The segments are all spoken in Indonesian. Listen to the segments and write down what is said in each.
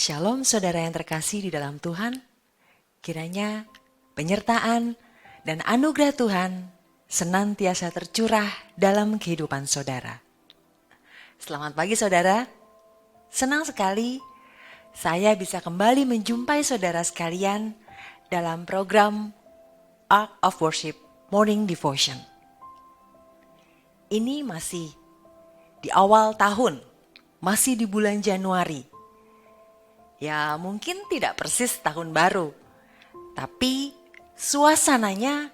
Shalom saudara yang terkasih di dalam Tuhan, kiranya penyertaan dan anugerah Tuhan senantiasa tercurah dalam kehidupan saudara. Selamat pagi saudara, senang sekali saya bisa kembali menjumpai saudara sekalian dalam program Ark of Worship Morning Devotion. Ini masih di awal tahun, masih di bulan Januari. Ya mungkin tidak persis tahun baru, tapi suasananya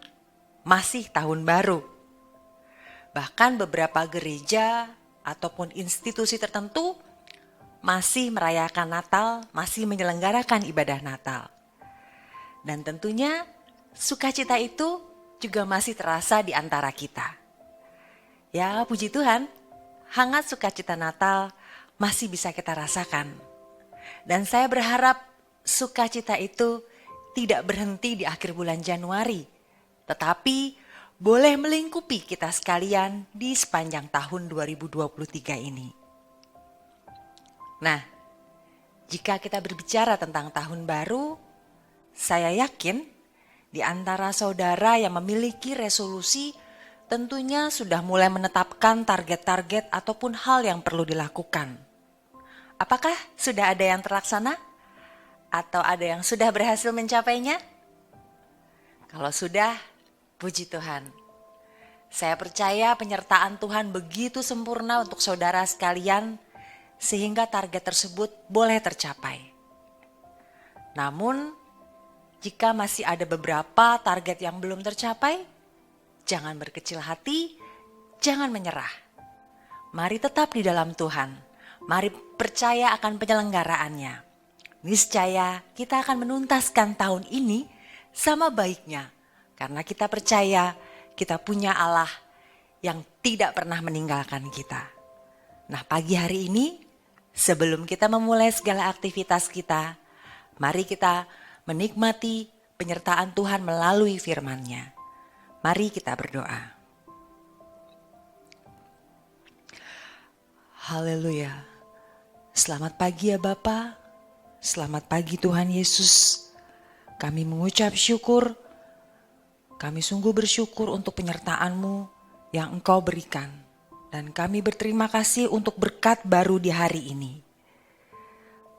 masih tahun baru. Bahkan beberapa gereja ataupun institusi tertentu masih merayakan Natal, masih menyelenggarakan ibadah Natal. Dan tentunya sukacita itu juga masih terasa di antara kita. Ya puji Tuhan, hangat sukacita Natal masih bisa kita rasakan. Dan saya berharap sukacita itu tidak berhenti di akhir bulan Januari, tetapi boleh melingkupi kita sekalian di sepanjang tahun 2023 ini. Nah, jika kita berbicara tentang tahun baru, saya yakin di antara saudara yang memiliki resolusi tentunya sudah mulai menetapkan target-target ataupun hal yang perlu dilakukan. Apakah sudah ada yang terlaksana? Atau ada yang sudah berhasil mencapainya? Kalau sudah, puji Tuhan. Saya percaya penyertaan Tuhan begitu sempurna untuk saudara sekalian, sehingga target tersebut boleh tercapai. Namun, jika masih ada beberapa target yang belum tercapai, jangan berkecil hati, jangan menyerah. Mari tetap di dalam Tuhan. Mari percaya akan penyelenggaraannya. Niscaya kita akan menuntaskan tahun ini sama baiknya. Karena kita percaya kita punya Allah yang tidak pernah meninggalkan kita. Nah pagi hari ini sebelum kita memulai segala aktivitas kita, mari kita menikmati penyertaan Tuhan melalui firman-Nya. Mari kita berdoa. Haleluya. Selamat pagi ya Bapa, selamat pagi Tuhan Yesus. Kami mengucap syukur, kami sungguh bersyukur untuk penyertaan-Mu yang Engkau berikan. Dan kami berterima kasih untuk berkat baru di hari ini.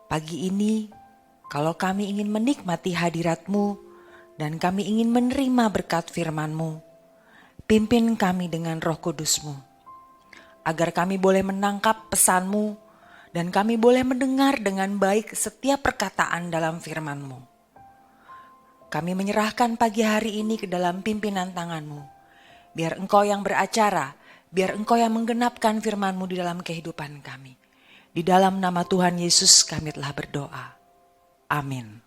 Pagi ini, kalau kami ingin menikmati hadirat-Mu dan kami ingin menerima berkat firman-Mu, pimpin kami dengan Roh Kudus-Mu, agar kami boleh menangkap pesan-Mu dan kami boleh mendengar dengan baik setiap perkataan dalam firman-Mu. Kami menyerahkan pagi hari ini ke dalam pimpinan tangan-Mu. Biar Engkau yang beracara, biar Engkau yang menggenapkan firman-Mu di dalam kehidupan kami. Di dalam nama Tuhan Yesus kami telah berdoa. Amin.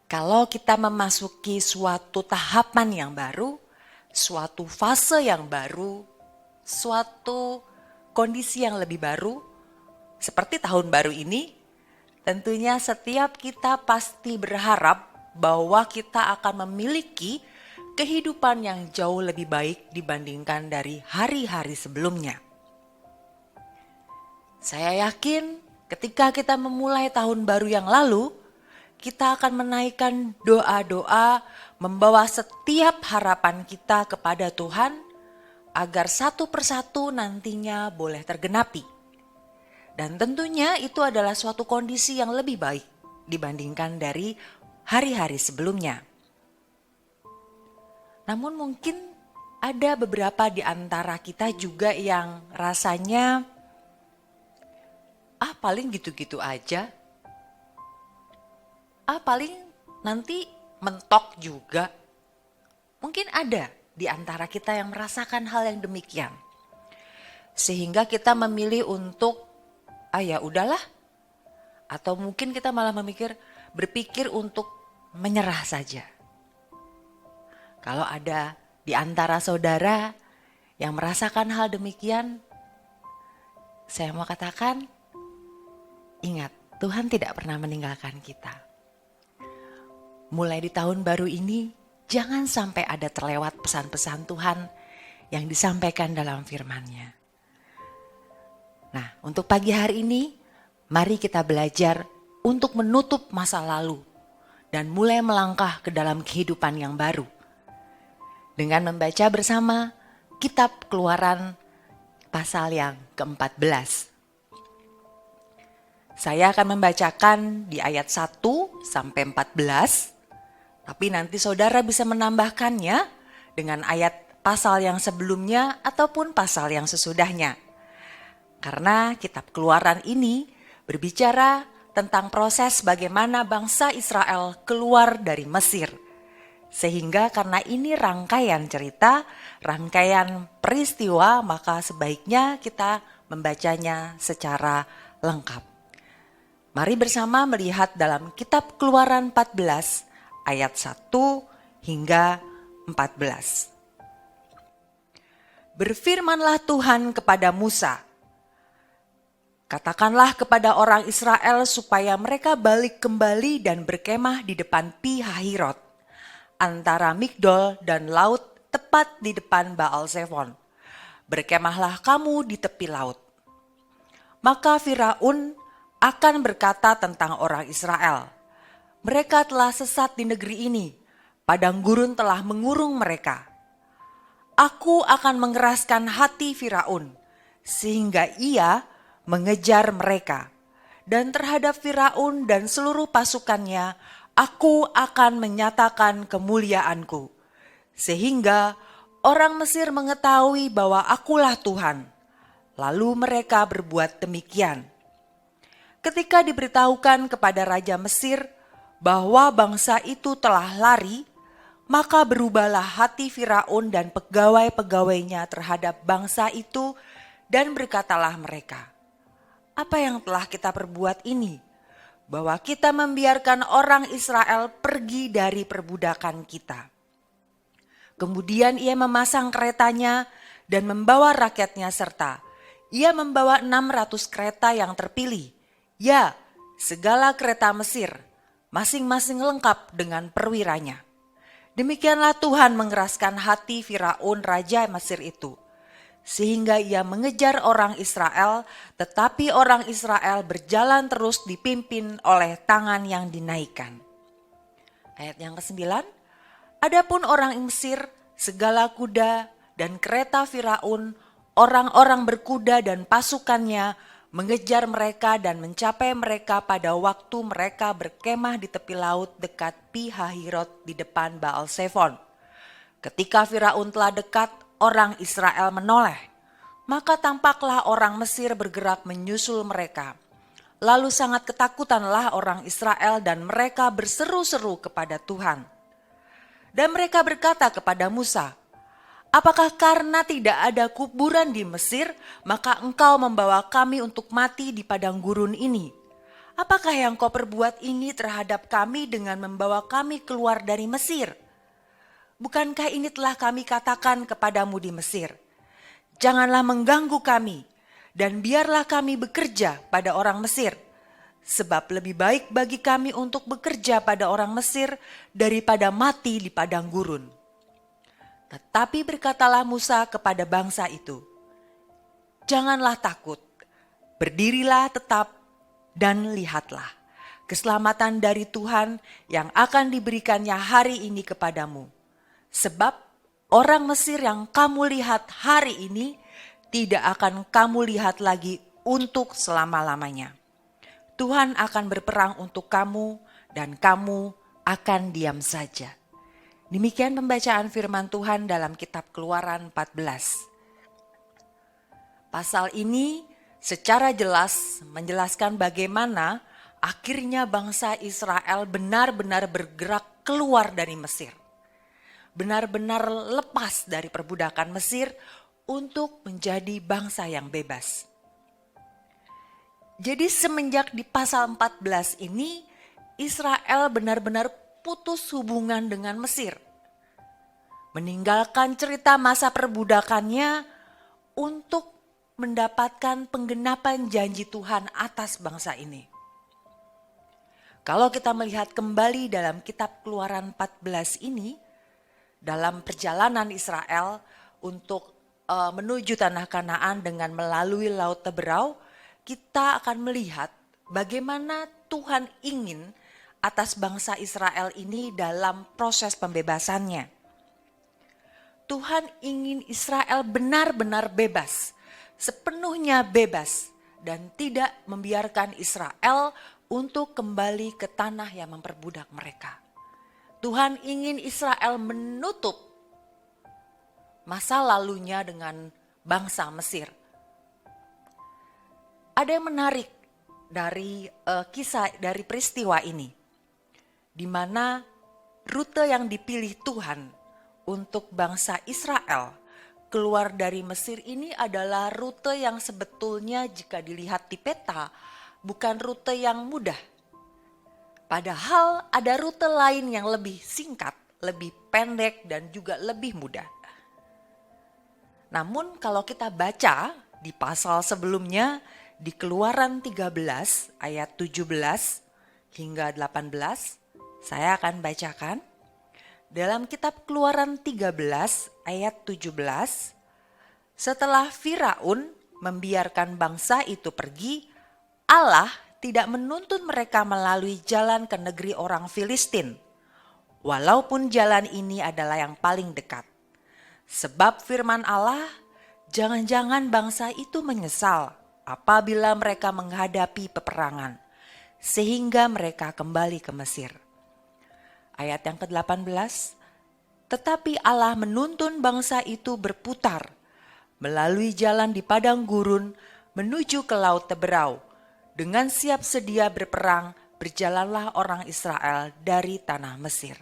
Kalau kita memasuki suatu tahapan yang baru, suatu fase yang baru, suatu kondisi yang lebih baru, seperti tahun baru ini, tentunya setiap kita pasti berharap bahwa kita akan memiliki kehidupan yang jauh lebih baik dibandingkan dari hari-hari sebelumnya. Saya yakin ketika kita memulai tahun baru yang lalu, kita akan menaikkan doa-doa, membawa setiap harapan kita kepada Tuhan, agar satu persatu nantinya boleh tergenapi. Dan tentunya itu adalah suatu kondisi yang lebih baik dibandingkan dari hari-hari sebelumnya. Namun mungkin ada beberapa di antara kita juga yang rasanya paling gitu-gitu aja. Paling nanti mentok juga. Mungkin ada di antara kita yang merasakan hal yang demikian. Sehingga kita memilih untuk ya udahlah. Atau mungkin kita malah berpikir untuk menyerah saja. Kalau ada di antara saudara yang merasakan hal demikian, saya mau katakan, ingat, Tuhan tidak pernah meninggalkan kita. Mulai di tahun baru ini, jangan sampai ada terlewat pesan-pesan Tuhan yang disampaikan dalam firman-Nya. Nah, untuk pagi hari ini, mari kita belajar untuk menutup masa lalu dan mulai melangkah ke dalam kehidupan yang baru. Dengan membaca bersama Kitab Keluaran pasal yang ke-14. Saya akan membacakan di ayat 1 sampai 14, tapi nanti saudara bisa menambahkannya dengan ayat pasal yang sebelumnya ataupun pasal yang sesudahnya. Karena kitab Keluaran ini berbicara tentang proses bagaimana bangsa Israel keluar dari Mesir. Sehingga karena ini rangkaian cerita, rangkaian peristiwa, maka sebaiknya kita membacanya secara lengkap. Mari bersama melihat dalam kitab Keluaran 14 ayat 1 hingga 14. Berfirmanlah Tuhan kepada Musa, katakanlah kepada orang Israel supaya mereka balik kembali dan berkemah di depan Pi Hahirot, antara Migdol dan laut tepat di depan Baal Zephon. Berkemahlah kamu di tepi laut. Maka Firaun akan berkata tentang orang Israel, mereka telah sesat di negeri ini, padang gurun telah mengurung mereka. Aku akan mengeraskan hati Firaun, sehingga ia mengejar mereka. Dan terhadap Firaun dan seluruh pasukannya, aku akan menyatakan kemuliaanku. Sehingga orang Mesir mengetahui bahwa akulah Tuhan. Lalu mereka berbuat demikian. Ketika diberitahukan kepada Raja Mesir bahwa bangsa itu telah lari, maka berubahlah hati Firaun dan pegawai-pegawainya terhadap bangsa itu dan berkatalah mereka, apa yang telah kita perbuat ini? Bahwa kita membiarkan orang Israel pergi dari perbudakan kita. Kemudian ia memasang keretanya dan membawa rakyatnya serta ia membawa 600 kereta yang terpilih. Ya, segala kereta Mesir, masing-masing lengkap dengan perwiranya. Demikianlah Tuhan mengeraskan hati Firaun raja Mesir itu, sehingga ia mengejar orang Israel, tetapi orang Israel berjalan terus dipimpin oleh tangan yang dinaikkan. Ayat yang ke-9, adapun orang Mesir, segala kuda dan kereta Firaun, orang-orang berkuda dan pasukannya, mengejar mereka dan mencapai mereka pada waktu mereka berkemah di tepi laut dekat Pi Hahirot di depan Baal Zephon. Ketika Firaun telah dekat, orang Israel menoleh. Maka tampaklah orang Mesir bergerak menyusul mereka. Lalu sangat ketakutanlah orang Israel dan mereka berseru-seru kepada Tuhan. Dan mereka berkata kepada Musa, apakah karena tidak ada kuburan di Mesir, maka engkau membawa kami untuk mati di padang gurun ini? Apakah yang kau perbuat ini terhadap kami dengan membawa kami keluar dari Mesir? Bukankah ini telah kami katakan kepadamu di Mesir? Janganlah mengganggu kami, dan biarlah kami bekerja pada orang Mesir. Sebab lebih baik bagi kami untuk bekerja pada orang Mesir daripada mati di padang gurun. Tetapi berkatalah Musa kepada bangsa itu, janganlah takut, berdirilah tetap dan lihatlah keselamatan dari Tuhan yang akan diberikannya hari ini kepadamu. Sebab orang Mesir yang kamu lihat hari ini tidak akan kamu lihat lagi untuk selama-lamanya. Tuhan akan berperang untuk kamu dan kamu akan diam saja. Demikian pembacaan firman Tuhan dalam kitab Keluaran 14. Pasal ini secara jelas menjelaskan bagaimana akhirnya bangsa Israel benar-benar bergerak keluar dari Mesir. Benar-benar lepas dari perbudakan Mesir untuk menjadi bangsa yang bebas. Jadi semenjak di pasal 14 ini, Israel benar-benar putus hubungan dengan Mesir. Meninggalkan cerita masa perbudakannya untuk mendapatkan penggenapan janji Tuhan atas bangsa ini. Kalau kita melihat kembali dalam kitab Keluaran 14 ini, dalam perjalanan Israel untuk menuju tanah Kanaan dengan melalui Laut Teberau, kita akan melihat bagaimana Tuhan ingin atas bangsa Israel ini dalam proses pembebasannya. Tuhan ingin Israel benar-benar bebas, sepenuhnya bebas, dan tidak membiarkan Israel untuk kembali ke tanah yang memperbudak mereka. Tuhan ingin Israel menutup masa lalunya dengan bangsa Mesir. Ada yang menarik dari dari peristiwa ini, di mana rute yang dipilih Tuhan untuk bangsa Israel keluar dari Mesir ini adalah rute yang sebetulnya jika dilihat di peta bukan rute yang mudah. Padahal ada rute lain yang lebih singkat, lebih pendek dan juga lebih mudah. Namun kalau kita baca di pasal sebelumnya di Keluaran 13 ayat 17 hingga 18, saya akan bacakan. Dalam kitab Keluaran 13 ayat 17, setelah Firaun membiarkan bangsa itu pergi, Allah tidak menuntun mereka melalui jalan ke negeri orang Filistin, walaupun jalan ini adalah yang paling dekat. Sebab firman Allah, jangan-jangan bangsa itu menyesal apabila mereka menghadapi peperangan, sehingga mereka kembali ke Mesir. Ayat yang ke-18, tetapi Allah menuntun bangsa itu berputar melalui jalan di padang gurun menuju ke Laut Teberau. Dengan siap sedia berperang, berjalanlah orang Israel dari tanah Mesir.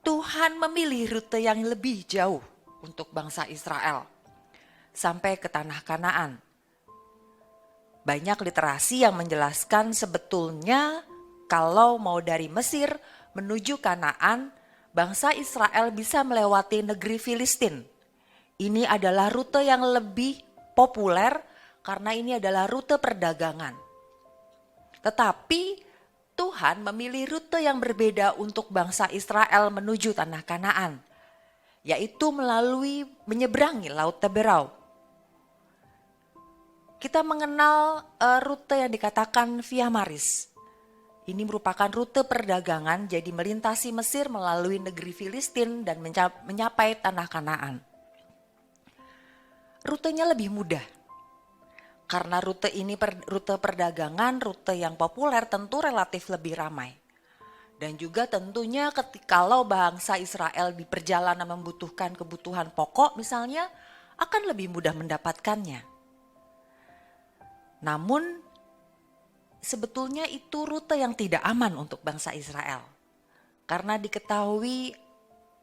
Tuhan memilih rute yang lebih jauh untuk bangsa Israel sampai ke tanah Kanaan. Banyak literasi yang menjelaskan sebetulnya kalau mau dari Mesir menuju Kanaan, bangsa Israel bisa melewati negeri Filistin. Ini adalah rute yang lebih populer karena ini adalah rute perdagangan. Tetapi Tuhan memilih rute yang berbeda untuk bangsa Israel menuju tanah Kanaan, yaitu melalui menyeberangi Laut Teberau. Kita mengenal rute yang dikatakan Via Maris. Ini merupakan rute perdagangan, jadi melintasi Mesir melalui negeri Filistin dan mencapai tanah Kanaan. Rutenya lebih mudah, karena rute ini rute perdagangan, rute yang populer tentu relatif lebih ramai. Dan juga tentunya kalau bangsa Israel di perjalanan membutuhkan kebutuhan pokok misalnya, akan lebih mudah mendapatkannya. Namun, sebetulnya itu rute yang tidak aman untuk bangsa Israel. Karena diketahui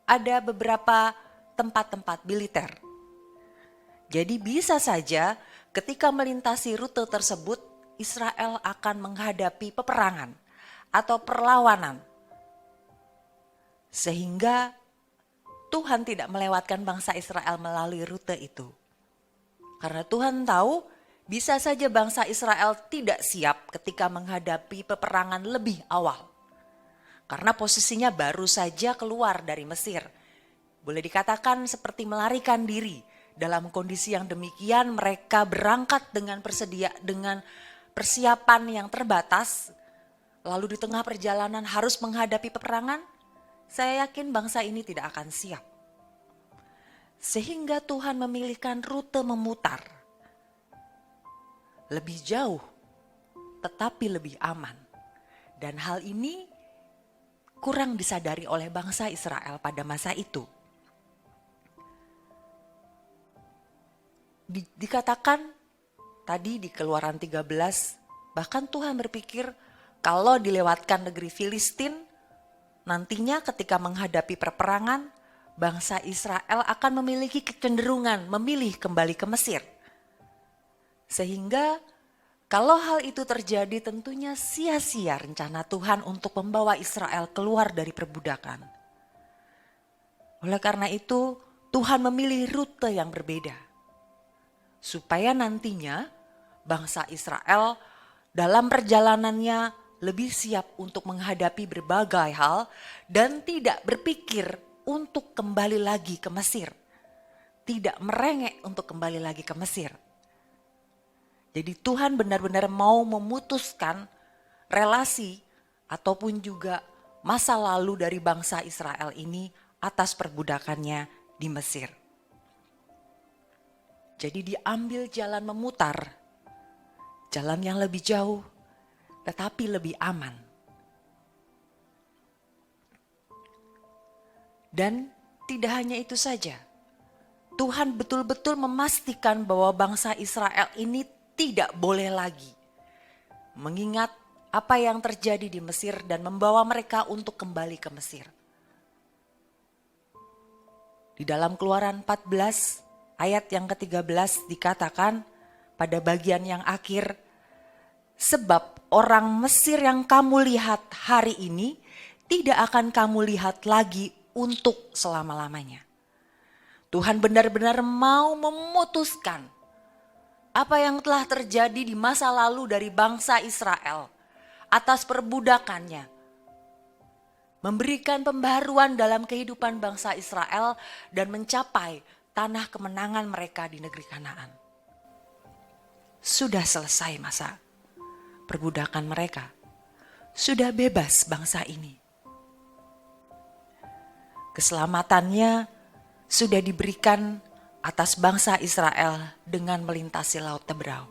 ada beberapa tempat-tempat militer. Jadi bisa saja ketika melintasi rute tersebut, Israel akan menghadapi peperangan atau perlawanan. Sehingga Tuhan tidak melewatkan bangsa Israel melalui rute itu. Karena Tuhan tahu bisa saja bangsa Israel tidak siap ketika menghadapi peperangan lebih awal. Karena posisinya baru saja keluar dari Mesir. Boleh dikatakan seperti melarikan diri. Dalam kondisi yang demikian mereka berangkat dengan persiapan yang terbatas. Lalu di tengah perjalanan harus menghadapi peperangan. Saya yakin bangsa ini tidak akan siap. Sehingga Tuhan memilihkan rute memutar. Lebih jauh, tetapi lebih aman. Dan hal ini kurang disadari oleh bangsa Israel pada masa itu. Dikatakan tadi di Keluaran 13, bahkan Tuhan berpikir kalau dilewatkan negeri Filistin, nantinya ketika menghadapi perperangan, bangsa Israel akan memiliki kecenderungan memilih kembali ke Mesir. Sehingga kalau hal itu terjadi tentunya sia-sia rencana Tuhan untuk membawa Israel keluar dari perbudakan. Oleh karena itu Tuhan memilih rute yang berbeda. Supaya nantinya bangsa Israel dalam perjalanannya lebih siap untuk menghadapi berbagai hal dan tidak berpikir untuk kembali lagi ke Mesir. tidak merengek untuk kembali lagi ke Mesir. Jadi Tuhan benar-benar mau memutuskan relasi ataupun juga masa lalu dari bangsa Israel ini atas perbudakannya di Mesir. Jadi diambil jalan memutar, jalan yang lebih jauh tetapi lebih aman. Dan tidak hanya itu saja, Tuhan betul-betul memastikan bahwa bangsa Israel ini tidak boleh lagi mengingat apa yang terjadi di Mesir dan membawa mereka untuk kembali ke Mesir. Di dalam Keluaran 14 ayat yang ke-13 dikatakan pada bagian yang akhir, sebab orang Mesir yang kamu lihat hari ini tidak akan kamu lihat lagi untuk selama-lamanya. Tuhan benar-benar mau memutuskan apa yang telah terjadi di masa lalu dari bangsa Israel atas perbudakannya, memberikan pembaharuan dalam kehidupan bangsa Israel dan mencapai tanah kemenangan mereka di negeri Kanaan. Sudah selesai masa perbudakan mereka. Sudah bebas bangsa ini. Keselamatannya sudah diberikan atas bangsa Israel dengan melintasi Laut Teberau.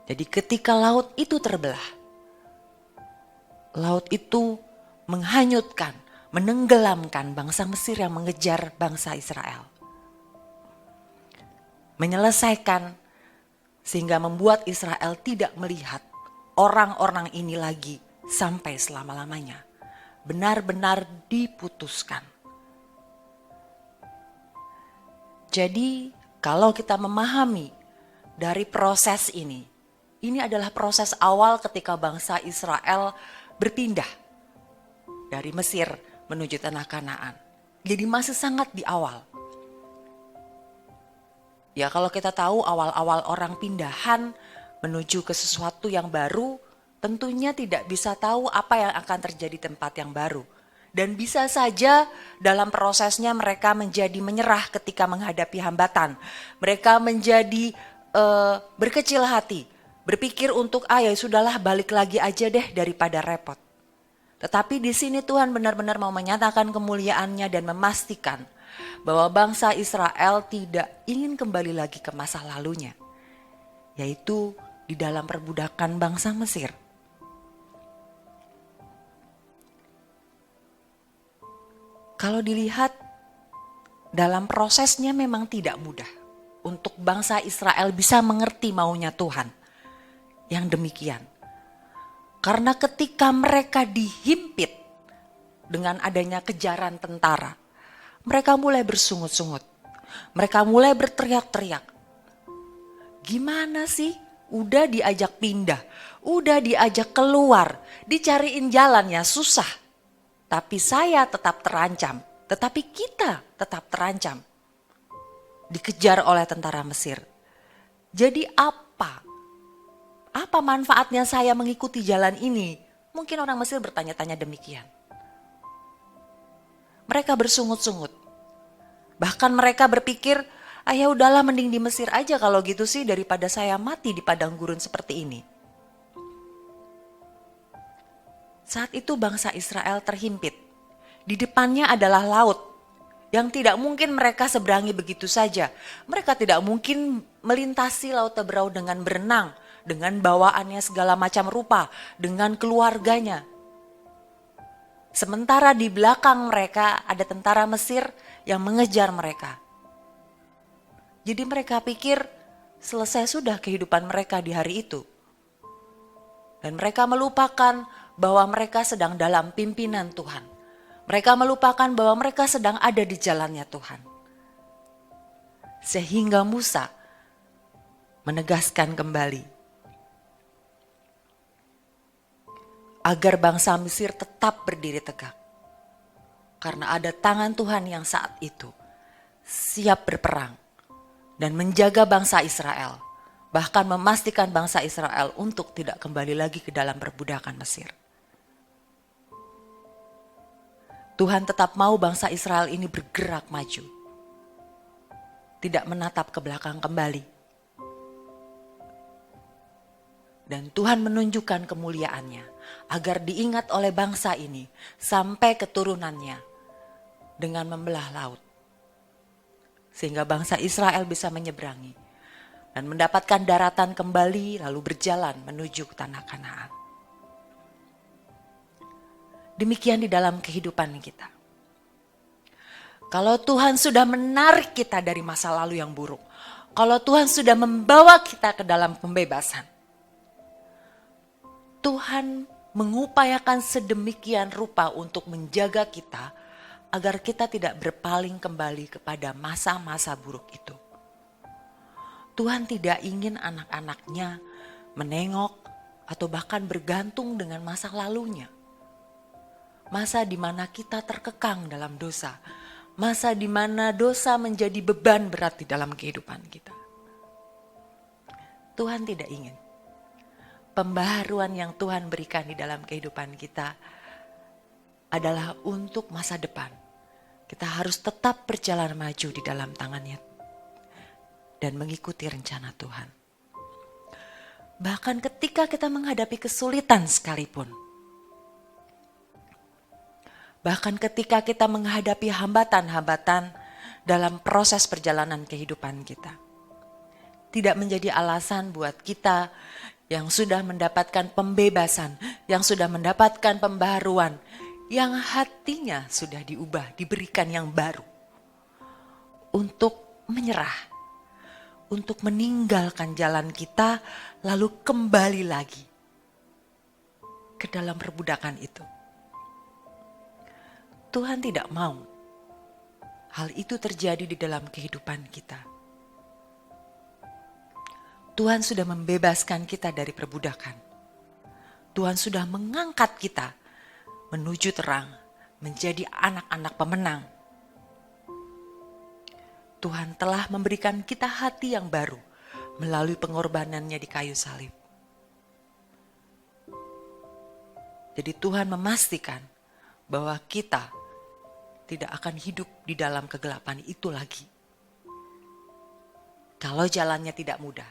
Jadi ketika laut itu terbelah, laut itu menghanyutkan, menenggelamkan bangsa Mesir yang mengejar bangsa Israel. Menyelesaikan sehingga membuat Israel tidak melihat orang-orang ini lagi sampai selama-lamanya. Benar-benar diputuskan. Jadi kalau kita memahami dari proses ini adalah proses awal ketika bangsa Israel berpindah dari Mesir menuju tanah Kanaan. Jadi masih sangat di awal. Ya kalau kita tahu awal-awal orang pindahan menuju ke sesuatu yang baru, tentunya tidak bisa tahu apa yang akan terjadi di tempat yang baru. Dan bisa saja dalam prosesnya mereka menjadi menyerah ketika menghadapi hambatan. Mereka menjadi berkecil hati, berpikir untuk ya sudahlah balik lagi aja deh daripada repot. Tetapi di sini Tuhan benar-benar mau menyatakan kemuliaannya dan memastikan bahwa bangsa Israel tidak ingin kembali lagi ke masa lalunya, yaitu di dalam perbudakan bangsa Mesir. Kalau dilihat dalam prosesnya memang tidak mudah untuk bangsa Israel bisa mengerti maunya Tuhan yang demikian. Karena ketika mereka dihimpit dengan adanya kejaran tentara, mereka mulai bersungut-sungut. Mereka mulai berteriak-teriak. Gimana sih? Udah diajak pindah, udah diajak keluar, dicariin jalannya susah. Tapi saya tetap terancam, tetapi kita tetap terancam. Dikejar oleh tentara Mesir. Jadi apa? Apa manfaatnya saya mengikuti jalan ini? Mungkin orang Mesir bertanya-tanya demikian. Mereka bersungut-sungut. Bahkan mereka berpikir, ya udahlah mending di Mesir aja kalau gitu sih daripada saya mati di padang gurun seperti ini. Saat itu bangsa Israel terhimpit. Di depannya adalah laut yang tidak mungkin mereka seberangi begitu saja. Mereka tidak mungkin melintasi Laut Teberau dengan berenang, dengan bawaannya segala macam rupa, dengan keluarganya. Sementara di belakang mereka ada tentara Mesir yang mengejar mereka. Jadi mereka pikir selesai sudah kehidupan mereka di hari itu. Dan mereka melupakan bahwa mereka sedang dalam pimpinan Tuhan. Mereka melupakan bahwa mereka sedang ada di jalannya Tuhan. Sehingga Musa menegaskan kembali agar bangsa Mesir tetap berdiri tegak. Karena ada tangan Tuhan yang saat itu siap berperang dan menjaga bangsa Israel. Bahkan memastikan bangsa Israel untuk tidak kembali lagi ke dalam perbudakan Mesir. Tuhan tetap mau bangsa Israel ini bergerak maju. tidak menatap ke belakang kembali. Dan Tuhan menunjukkan kemuliaannya agar diingat oleh bangsa ini sampai keturunannya dengan membelah laut. Sehingga bangsa Israel bisa menyeberangi dan mendapatkan daratan kembali lalu berjalan menuju ke tanah Kanaan. Demikian di dalam kehidupan kita. Kalau Tuhan sudah menarik kita dari masa lalu yang buruk, kalau Tuhan sudah membawa kita ke dalam pembebasan, Tuhan mengupayakan sedemikian rupa untuk menjaga kita agar kita tidak berpaling kembali kepada masa-masa buruk itu. Tuhan tidak ingin anak-anaknya menengok atau bahkan bergantung dengan masa lalunya. Masa di mana kita terkekang dalam dosa. Masa di mana dosa menjadi beban berat di dalam kehidupan kita. Tuhan tidak ingin. Pembaharuan yang Tuhan berikan di dalam kehidupan kita adalah untuk masa depan. Kita harus tetap berjalan maju di dalam tangannya dan mengikuti rencana Tuhan. Bahkan ketika kita menghadapi kesulitan sekalipun, bahkan ketika kita menghadapi hambatan-hambatan dalam proses perjalanan kehidupan kita, tidak menjadi alasan buat kita yang sudah mendapatkan pembebasan, yang sudah mendapatkan pembaharuan, yang hatinya sudah diubah, diberikan yang baru, untuk menyerah, untuk meninggalkan jalan kita, lalu kembali lagi ke dalam perbudakan itu. Tuhan tidak mau hal itu terjadi di dalam kehidupan kita. Tuhan sudah membebaskan kita dari perbudakan. Tuhan sudah mengangkat kita menuju terang, menjadi anak-anak pemenang. Tuhan telah memberikan kita hati yang baru melalui pengorbanannya di kayu salib. Jadi Tuhan memastikan bahwa kita tidak akan hidup di dalam kegelapan itu lagi. Kalau jalannya tidak mudah,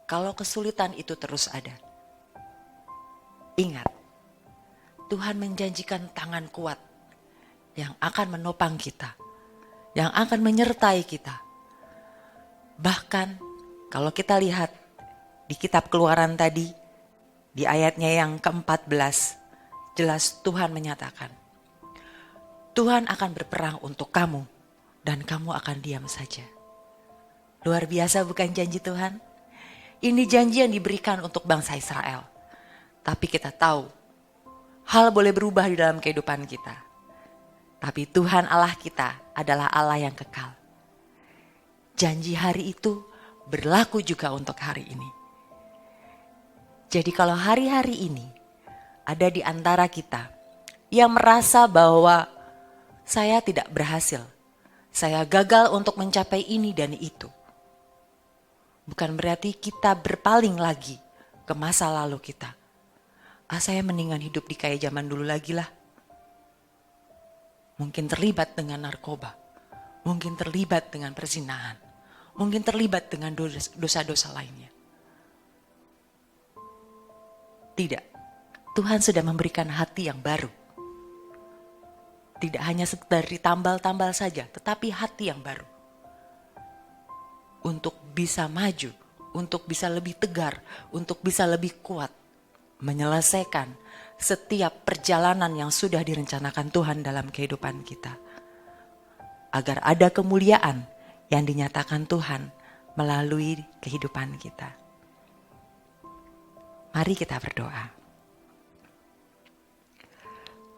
kalau kesulitan itu terus ada, ingat, Tuhan menjanjikan tangan kuat yang akan menopang kita, yang akan menyertai kita. Bahkan kalau kita lihat di kitab Keluaran tadi, di ayatnya yang ke-14, jelas Tuhan menyatakan, Tuhan akan berperang untuk kamu dan kamu akan diam saja. Luar biasa bukan janji Tuhan? Ini janji yang diberikan untuk bangsa Israel. Tapi kita tahu, hal boleh berubah di dalam kehidupan kita. Tapi Tuhan Allah kita adalah Allah yang kekal. Janji hari itu berlaku juga untuk hari ini. Jadi kalau hari-hari ini ada di antara kita yang merasa bahwa saya tidak berhasil, saya gagal untuk mencapai ini dan itu, bukan berarti kita berpaling lagi ke masa lalu kita. Saya mendingan hidup di kayak zaman dulu lagi lah. Mungkin terlibat dengan narkoba, mungkin terlibat dengan perzinahan, mungkin terlibat dengan dosa-dosa lainnya. Tidak, Tuhan sudah memberikan hati yang baru. Tidak hanya sekedar ditambal-tambal saja, tetapi hati yang baru. Untuk bisa maju, untuk bisa lebih tegar, untuk bisa lebih kuat, menyelesaikan setiap perjalanan yang sudah direncanakan Tuhan dalam kehidupan kita. Agar ada kemuliaan yang dinyatakan Tuhan melalui kehidupan kita. Mari kita berdoa.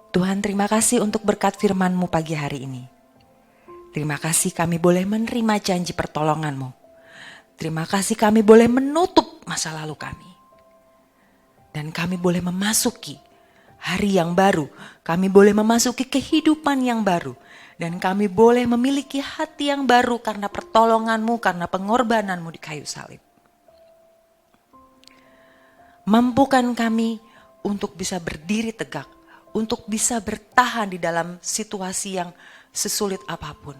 Tuhan, terima kasih untuk berkat firman-Mu pagi hari ini. Terima kasih kami boleh menerima janji pertolongan-Mu. Terima kasih kami boleh menutup masa lalu kami. Dan kami boleh memasuki hari yang baru. Kami boleh memasuki kehidupan yang baru. Dan kami boleh memiliki hati yang baru karena pertolongan-Mu, karena pengorbanan-Mu di kayu salib. Mampukan kami untuk bisa berdiri tegak, untuk bisa bertahan di dalam situasi yang sesulit apapun.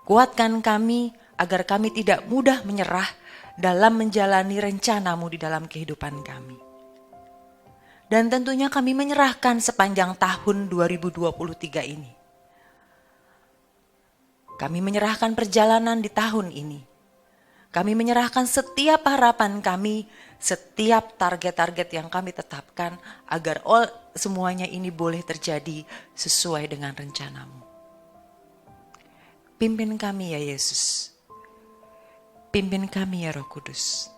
Kuatkan kami agar kami tidak mudah menyerah dalam menjalani rencana-Mu di dalam kehidupan kami. Dan tentunya kami menyerahkan sepanjang tahun 2023 ini. Kami menyerahkan perjalanan di tahun ini. Kami menyerahkan setiap harapan kami, setiap target-target yang kami tetapkan agar semuanya ini boleh terjadi sesuai dengan rencana-Mu. Pimpin kami ya Yesus. Pimpin kami ya Roh Kudus.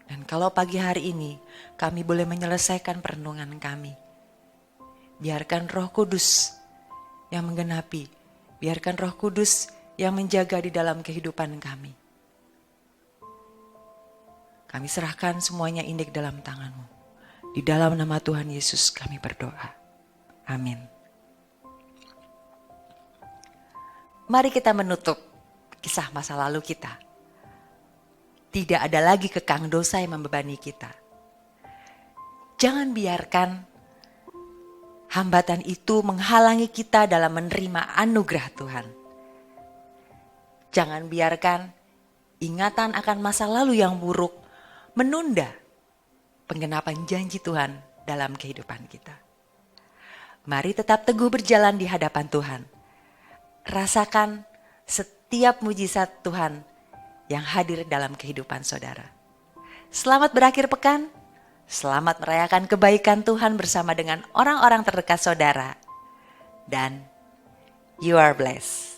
Dan kalau pagi hari ini kami boleh menyelesaikan perenungan kami, biarkan Roh Kudus yang menggenapi, biarkan Roh Kudus yang menjaga di dalam kehidupan kami. Kami serahkan semuanya ini ke dalam tangan-Mu. Di dalam nama Tuhan Yesus kami berdoa. Amin. Mari kita menutup kisah masa lalu kita. Tidak ada lagi kekang dosa yang membebani kita. Jangan biarkan hambatan itu menghalangi kita dalam menerima anugerah Tuhan. Jangan biarkan ingatan akan masa lalu yang buruk menunda penggenapan janji Tuhan dalam kehidupan kita. Mari tetap teguh berjalan di hadapan Tuhan. Rasakan setiap mujizat Tuhan yang hadir dalam kehidupan saudara. Selamat berakhir pekan. Selamat merayakan kebaikan Tuhan bersama dengan orang-orang terdekat saudara. Dan you are blessed.